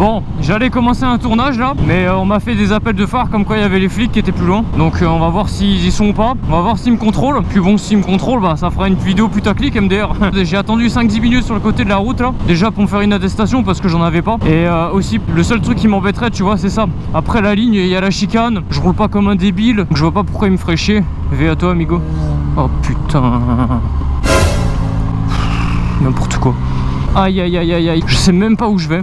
Bon, j'allais commencer un tournage là, mais on m'a fait des appels de phare comme quoi il y avait les flics qui étaient plus loin. Donc on va voir s'ils y sont ou pas. On va voir s'ils me contrôlent. Puis bon, s'ils me contrôlent, bah ça fera une vidéo putaclic MDR. J'ai attendu 5-10 minutes sur le côté de la route là. Déjà pour me faire une attestation parce que j'en avais pas. Et aussi, le seul truc qui m'embêterait, tu vois, c'est ça. Après la ligne, il y a la chicane. Je roule pas comme un débile. Donc je vois pas pourquoi il me ferait chier. V à toi, amigo. Oh putain. N'importe quoi. Aïe aïe aïe aïe aïe. Je sais même pas où je vais.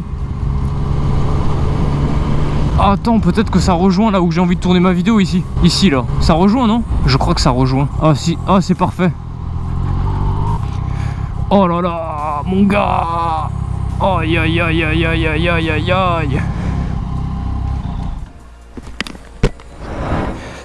Attends, peut-être que ça rejoint là où j'ai envie de tourner ma vidéo ici. Ici là. Ça rejoint, non? Je crois que ça rejoint. Ah si, ah c'est parfait. Oh là là, mon gars. Aïe aïe aïe aïe aïe aïe aïe aïe aïe.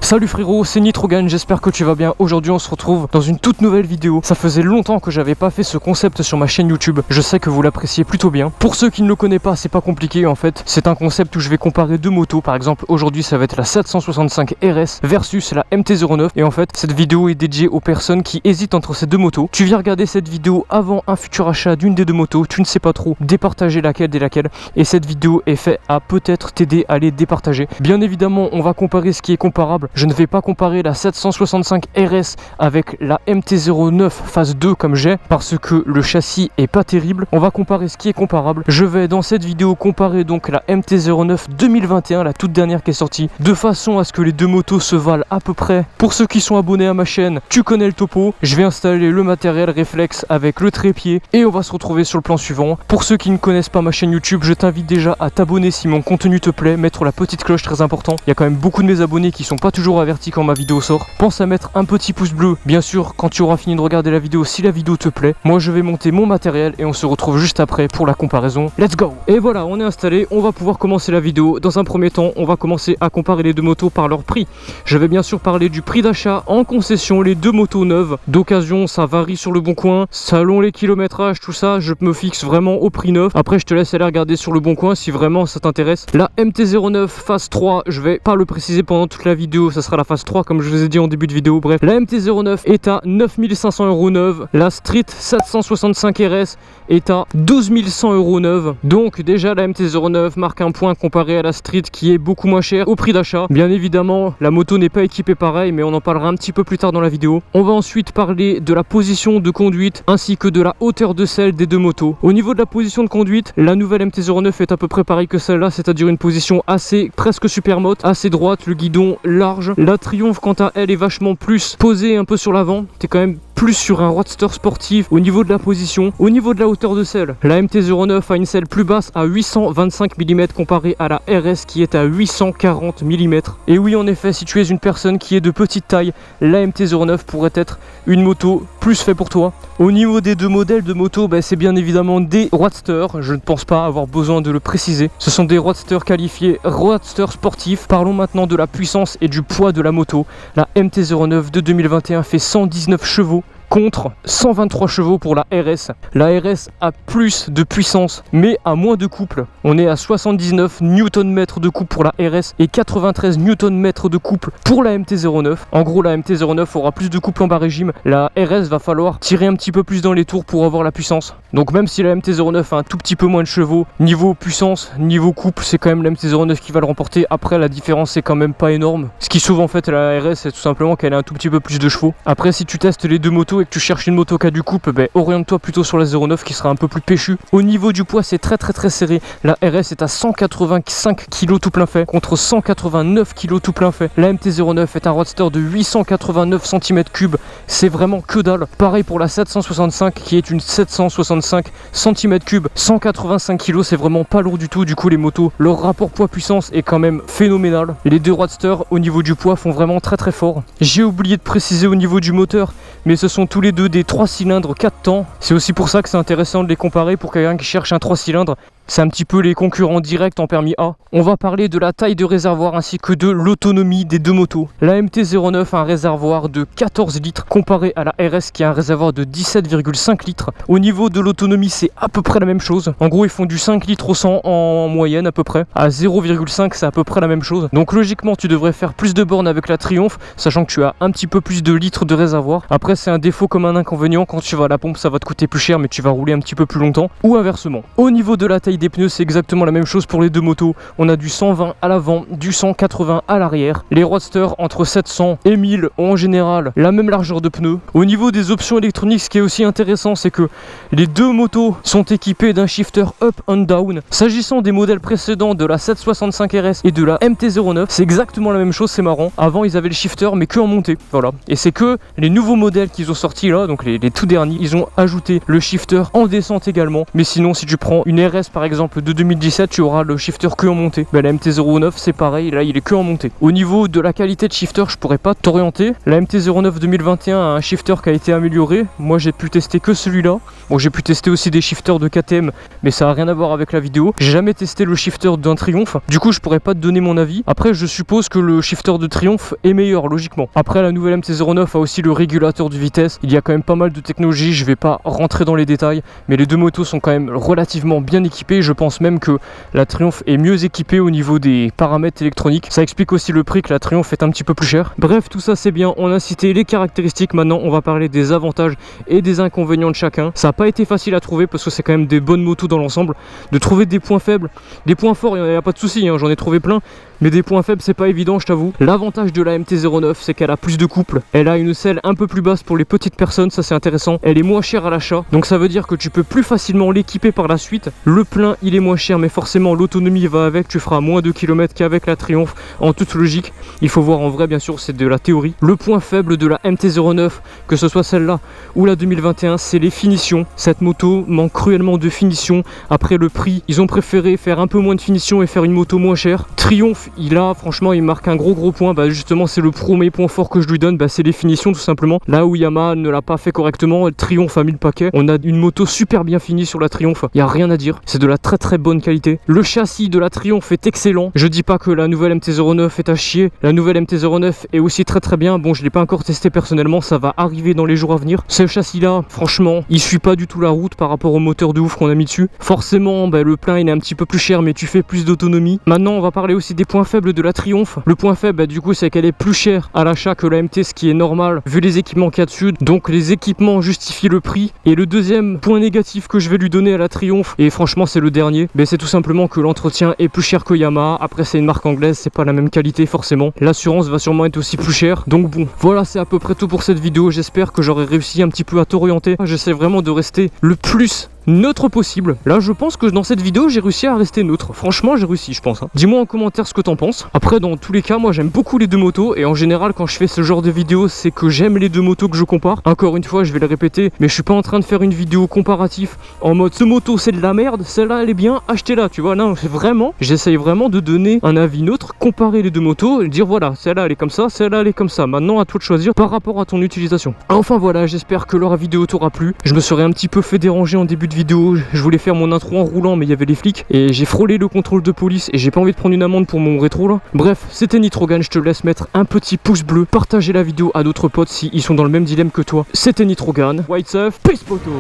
Salut frérot, c'est Nitrogan, j'espère que tu vas bien. Aujourd'hui on se retrouve dans une toute nouvelle vidéo. Ça faisait longtemps que j'avais pas fait ce concept sur ma chaîne YouTube. Je sais que vous l'appréciez plutôt bien. Pour ceux qui ne le connaissent pas, c'est pas compliqué en fait. C'est un concept où je vais comparer deux motos. Par exemple, aujourd'hui ça va être la 765 RS versus la MT-09. Et en fait, cette vidéo est dédiée aux personnes qui hésitent entre ces deux motos. Tu viens regarder cette vidéo avant un futur achat d'une des deux motos. Tu ne sais pas trop départager laquelle des laquelle. Et cette vidéo est faite à peut-être t'aider à les départager. Bien évidemment, on va comparer ce qui est comparable. Je ne vais pas comparer la 765 RS avec la MT-09 phase 2 comme j'ai, parce que le châssis est pas terrible. On va comparer ce qui est comparable. Je vais dans cette vidéo comparer donc la MT-09 2021, la toute dernière qui est sortie, de façon à ce que les deux motos se valent à peu près. Pour ceux qui sont abonnés à ma chaîne, tu connais le topo. Je vais installer le matériel réflexe avec le trépied et on va se retrouver sur le plan suivant. Pour ceux qui ne connaissent pas ma chaîne YouTube, je t'invite déjà à t'abonner si mon contenu te plaît, mettre la petite cloche, très important. Il y a quand même beaucoup de mes abonnés qui sont pas toujours averti quand ma vidéo sort. Pense à mettre un petit pouce bleu, bien sûr, quand tu auras fini de regarder la vidéo, si la vidéo te plaît. Moi je vais monter mon matériel et on se retrouve juste après pour la comparaison. Let's go! Et voilà, on est installé, on va pouvoir commencer la vidéo. Dans un premier temps, on va commencer à comparer les deux motos par leur prix. Je vais bien sûr parler du prix d'achat en concession, les deux motos neuves. D'occasion, ça varie sur le bon coin. Selon les kilométrages, tout ça, je me fixe vraiment au prix neuf. Après, je te laisse aller regarder sur le bon coin si vraiment ça t'intéresse. La MT-09 phase 3, je vais pas le préciser pendant toute la vidéo, ça sera la phase 3 comme je vous ai dit en début de vidéo. Bref, la MT-09 est à 9500 € neuve, la Street 765 RS est à 12 100 € neuve. Donc déjà la MT-09 marque un point comparé à la Street qui est beaucoup moins chère au prix d'achat. Bien évidemment la moto n'est pas équipée pareil, mais on en parlera un petit peu plus tard dans la vidéo. On va ensuite parler de la position de conduite ainsi que de la hauteur de selle des deux motos. Au niveau de la position de conduite, la nouvelle MT-09 est à peu près pareil que celle-là, c'est-à-dire une position assez presque super motte, assez droite, le guidon large. La Triumph quant à elle est vachement plus posée un peu sur l'avant. T'es quand même plus sur un roadster sportif au niveau de la position. Au niveau de la hauteur de selle, la MT-09 a une selle plus basse à 825 mm comparée à la RS qui est à 840 mm. Et oui, en effet, si tu es une personne qui est de petite taille, la MT-09 pourrait être une moto plus faite pour toi. Au niveau des deux modèles de moto, c'est bien évidemment des roadsters. Je ne pense pas avoir besoin de le préciser. Ce sont des roadsters qualifiés roadsters sportifs. Parlons maintenant de la puissance et du poids de la moto. La MT-09 de 2021 fait 119 chevaux contre 123 chevaux pour la RS. La RS a plus de puissance mais a moins de couple. On est à 79 Nm de couple pour la RS et 93 Nm de couple pour la MT-09. En gros, la MT-09 aura plus de couple en bas régime. La RS va falloir tirer un petit peu plus dans les tours pour avoir la puissance. Donc même si la MT-09 a un tout petit peu moins de chevaux, niveau puissance, niveau couple, c'est quand même la MT-09 qui va le remporter. Après, la différence est quand même pas énorme. Ce qui sauve en fait la RS, c'est tout simplement qu'elle a un tout petit peu plus de chevaux. Après, si tu testes les deux motos et que tu cherches une moto qui a du couple, oriente-toi plutôt sur la 09 qui sera un peu plus péchu. Au niveau du poids, c'est très serré. La RS est à 185 kg tout plein fait contre 189 kg tout plein fait. La MT-09 est un roadster de 889 cm3. C'est vraiment que dalle. Pareil pour la 765 qui est une 765 cm3. 185 kg, c'est vraiment pas lourd du tout. Du coup, les motos, leur rapport poids-puissance est quand même phénoménal. Les deux roadsters au niveau du poids font vraiment très fort. J'ai oublié de préciser au niveau du moteur, mais ce sont tous les deux des 3 cylindres 4 temps. C'est aussi pour ça que c'est intéressant de les comparer pour quelqu'un qui cherche un 3 cylindres. C'est un petit peu les concurrents directs en permis A. On va parler de la taille de réservoir ainsi que de l'autonomie des deux motos. La MT-09 a un réservoir de 14 litres comparé à la RS qui a un réservoir de 17,5 litres. Au niveau de l'autonomie, c'est à peu près la même chose. En gros, ils font du 5 litres au 100 en moyenne à peu près. À 0,5, c'est à peu près la même chose. Donc logiquement, tu devrais faire plus de bornes avec la Triumph, sachant que tu as un petit peu plus de litres de réservoir. Après, c'est un défaut comme un inconvénient. Quand tu vas à la pompe, ça va te coûter plus cher, mais tu vas rouler un petit peu plus longtemps. Ou inversement. Au niveau de la taille taille des pneus c'est exactement la même chose pour les deux motos. On a du 120 à l'avant, du 180 à l'arrière. Les Roadster entre 700 et 1000 ont en général la même largeur de pneus. Au niveau des options électroniques, ce qui est aussi intéressant, c'est que les deux motos sont équipées d'un shifter up and down. S'agissant des modèles précédents de la 765 RS et de la MT-09, c'est exactement la même chose, c'est marrant. Avant ils avaient le shifter mais que en montée, voilà. Et c'est que les nouveaux modèles qu'ils ont sortis là, donc les tout derniers, ils ont ajouté le shifter en descente également. Mais sinon si tu prends une RS par exemple de 2017, tu auras le shifter que en montée. La MT-09 c'est pareil, là il est que en montée. Au niveau de la qualité de shifter, je pourrais pas t'orienter. La MT-09 2021 a un shifter qui a été amélioré. Moi j'ai pu tester que celui-là. Bon, j'ai pu tester aussi des shifters de KTM, mais ça a rien à voir avec la vidéo. J'ai jamais testé le shifter d'un Triumph, du coup je pourrais pas te donner mon avis. Après je suppose que le shifter de Triumph est meilleur logiquement. Après la nouvelle MT-09 a aussi le régulateur de vitesse. Il y a quand même pas mal de technologie, je vais pas rentrer dans les détails, mais les deux motos sont quand même relativement bien équipées. Je pense même que la Triumph est mieux équipée au niveau des paramètres électroniques. Ça explique aussi le prix que la Triumph est un petit peu plus chère. Bref, tout ça c'est bien, on a cité les caractéristiques. Maintenant on va parler des avantages et des inconvénients de chacun. Ça n'a pas été facile à trouver parce que c'est quand même des bonnes motos dans l'ensemble. De trouver des points faibles, des points forts, il n'y a pas de souci, hein, j'en ai trouvé plein. Mais des points faibles c'est pas évident, je t'avoue. L'avantage de la MT-09 c'est qu'elle a plus de couple. Elle a une selle un peu plus basse pour les petites personnes, ça c'est intéressant. Elle est moins chère à l'achat, donc ça veut dire que tu peux plus facilement l'équiper par la suite. Le plein il est moins cher, mais forcément l'autonomie va avec. Tu feras moins de kilomètres qu'avec la Triumph en toute logique. Il faut voir en vrai, bien sûr, c'est de la théorie. Le point faible de la MT-09, que ce soit celle-là ou la 2021, c'est les finitions. Cette moto manque cruellement de finition. Après le prix, ils ont préféré faire un peu moins de finition et faire une moto moins chère. Triumph, franchement il marque un gros point. Bah justement c'est le premier point fort que je lui donne, bah c'est les finitions tout simplement. Là où Yamaha ne l'a pas fait correctement, Triumph a mis le paquet. On a une moto super bien finie sur la Triumph, il n'y a rien à dire, c'est de la très bonne qualité. Le châssis de la Triumph est excellent. Je dis pas que la nouvelle MT-09 est à chier, la nouvelle MT-09 est aussi très bien. Bon, je l'ai pas encore testé personnellement, ça va arriver dans les jours à venir. Ce châssis là, franchement, il suit pas du tout la route par rapport au moteur de ouf qu'on a mis dessus. Forcément, bah, le plein il est un petit peu plus cher, mais tu fais plus d'autonomie. Maintenant on va parler aussi des points faibles de la Triumph. Le point faible, bah, du coup, c'est qu'elle est plus chère à l'achat que la MT, ce qui est normal vu les équipements qu'il y a dessus. Donc les équipements justifient le prix. Et le deuxième point négatif que je vais lui donner à la Triumph, et franchement c'est le dernier, bah, c'est tout simplement que l'entretien est plus cher que Yamaha. Après c'est une marque anglaise, c'est pas la même qualité forcément. L'assurance va sûrement être aussi plus chère. Donc bon, voilà, c'est à peu près tout pour cette vidéo. J'espère que j'aurai réussi un petit peu à t'orienter. J'essaie vraiment de rester le plus neutre possible. Là je pense que dans cette vidéo j'ai réussi à rester neutre. Franchement j'ai réussi, je pense, hein. Dis-moi en commentaire ce que t'en penses. Après dans tous les cas moi j'aime beaucoup les deux motos. Et en général quand je fais ce genre de vidéo, c'est que j'aime les deux motos que je compare. Encore une fois je vais le répéter, mais je suis pas en train de faire une vidéo comparatif en mode ce moto c'est de la merde, celle-là elle est bien, achetez-la, tu vois. Non, c'est vraiment, j'essaye vraiment de donner un avis neutre, comparer les deux motos et dire voilà, celle-là elle est comme ça, celle-là elle est comme ça. Maintenant à toi de choisir par rapport à ton utilisation. Enfin voilà, j'espère que la vidéo t'aura plu. Je me serais un petit peu fait déranger en début de vidéo. Je voulais faire mon intro en roulant, mais il y avait les flics et j'ai frôlé le contrôle de police et j'ai pas envie de prendre une amende pour mon rétro là. Bref, c'était Nitrogan, je te laisse mettre un petit pouce bleu, partager la vidéo à d'autres potes si ils sont dans le même dilemme que toi. C'était Nitrogan, White Surf, peace poto.